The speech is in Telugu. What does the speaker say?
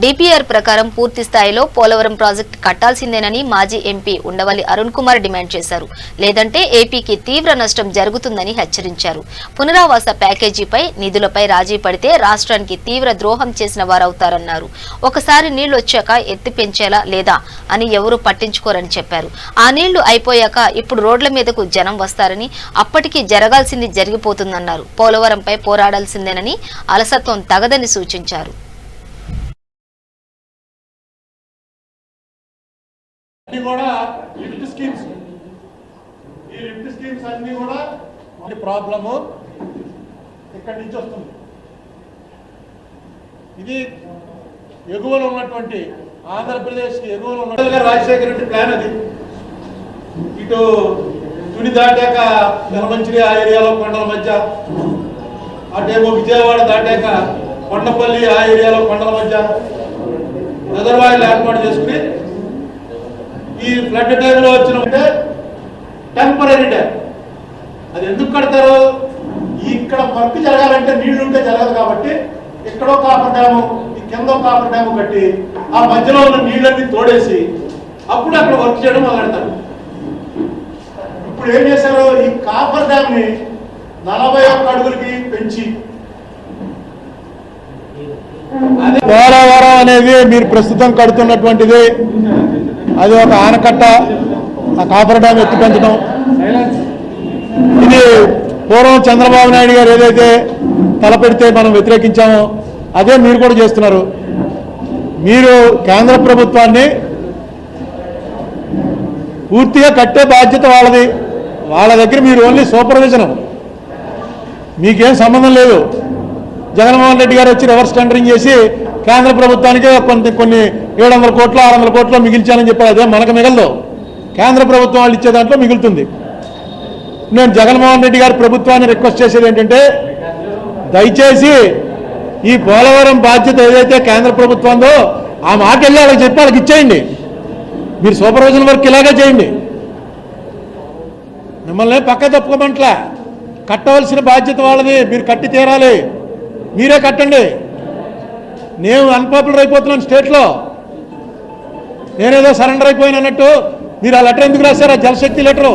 డిపిఆర్ ప్రకారం పూర్తి స్థాయిలో పోలవరం ప్రాజెక్టు కట్టాల్సిందేనని మాజీ ఎంపీ ఉండవల్లి అరుణ్ కుమార్ డిమాండ్ చేశారు. లేదంటే ఏపీకి తీవ్ర నష్టం జరుగుతుందని హెచ్చరించారు. పునరావాస ప్యాకేజీపై నిధులపై రాజీ పడితే రాష్ట్రానికి తీవ్ర ద్రోహం చేసిన వారవుతారన్నారు. ఒకసారి నీళ్లు వచ్చాక ఎత్తి పెంచేలా లేదా అని ఎవరూ పట్టించుకోరని చెప్పారు. ఆ నీళ్లు అయిపోయాక ఇప్పుడు రోడ్ల మీదకు జనం వస్తారని, అప్పటికి జరగాల్సింది జరిగిపోతుందన్నారు. పోలవరంపై పోరాడాల్సిందేనని, అలసత్వం తగదని సూచించారు. అన్ని కూడా లిఫ్ట్ స్కీమ్స్, ఈ లిఫ్ట్ స్కీమ్స్ అన్ని కూడా ప్రాబ్లము ఇక్కడి నుంచి వస్తుంది. ఇది ఎగువలో ఉన్నటువంటి ఆంధ్రప్రదేశ్కి ఎగువలో ఉన్న రాజశేఖర రెడ్డి ప్లాన్ అది. ఇటు తుని దాటాక నెలమంచిలి ఆ ఏరియాలో కొండల మధ్య, అటేమో విజయవాడ దాటాక కొండపల్లి ఆ ఏరియాలో కొండల మధ్య రిజర్వాయర్లు ఏర్పాటు చేసుకుని ఈ ఫ్లడ్ టైంలో వచ్చిన టెంపరీ డ్యామ్. అది ఎందుకు కడతారు? ఇక్కడ వర్క్ జరగాలంటే నీళ్లు ఉంటే జరగదు కాబట్టి ఇక్కడో కాపర్ డ్యాము, ఈ కింద కాపర్ డ్యాము కట్టి ఆ మధ్యలో ఉన్న నీళ్ళన్నీ తోడేసి అప్పుడు అక్కడ వర్క్ చేయడం మొదలెడతారు. ఇప్పుడు ఏం చేశారు? ఈ కాపర్ డ్యామ్ ని 41 అడుగులకి పెంచి, పోలవరం అనేది మీరు ప్రస్తుతం కడుతున్నటువంటిది అది ఒక ఆనకట్ట, ఆ కాపర్ డ్యామ్ ఎత్తి పెంచడం. ఇది పూర్వం చంద్రబాబు నాయుడు గారు ఏదైతే తలపెడితే మనం వ్యతిరేకించామో అదే మీరు కూడా చేస్తున్నారు. మీరు కేంద్ర ప్రభుత్వాన్ని పూర్తిగా కట్టే బాధ్యత వాళ్ళది. వాళ్ళ దగ్గర మీరు ఓన్లీ సూపర్విజన్, మీకేం సంబంధం లేదు. జగన్మోహన్ రెడ్డి గారు వచ్చి రివర్స్ టెండరింగ్ చేసి కేంద్ర ప్రభుత్వానికి కొన్ని 700 కోట్లు 600 కోట్లు మిగిల్చానని చెప్పారు. అదే మనకు మిగలదు, కేంద్ర ప్రభుత్వం వాళ్ళు ఇచ్చే దాంట్లో మిగులుతుంది. నేను జగన్మోహన్ రెడ్డి గారి ప్రభుత్వాన్ని రిక్వెస్ట్ చేసేది ఏంటంటే, దయచేసి ఈ పోలవరం బాధ్యత ఏదైతే కేంద్ర ప్రభుత్వందో ఆ మాట వెళ్ళి వాళ్ళకి చెప్పి వాళ్ళకి ఇచ్చేయండి. మీరు సూపర్విజన్ వర్క్ ఇలాగే చేయండి. మిమ్మల్ని పక్క తప్పుకోమంటలే, కట్టవలసిన బాధ్యత వాళ్ళది. మీరు కట్టి తీరాలి, మీరే కట్టండి. నేను అన్పాపులర్ అయిపోతున్నాను స్టేట్లో, నేనేదో సరెండర్ అయిపోయినట్టు మీరు ఆ లెటర్ ఎందుకు రాశారు? ఆ జలశక్తి లెటరు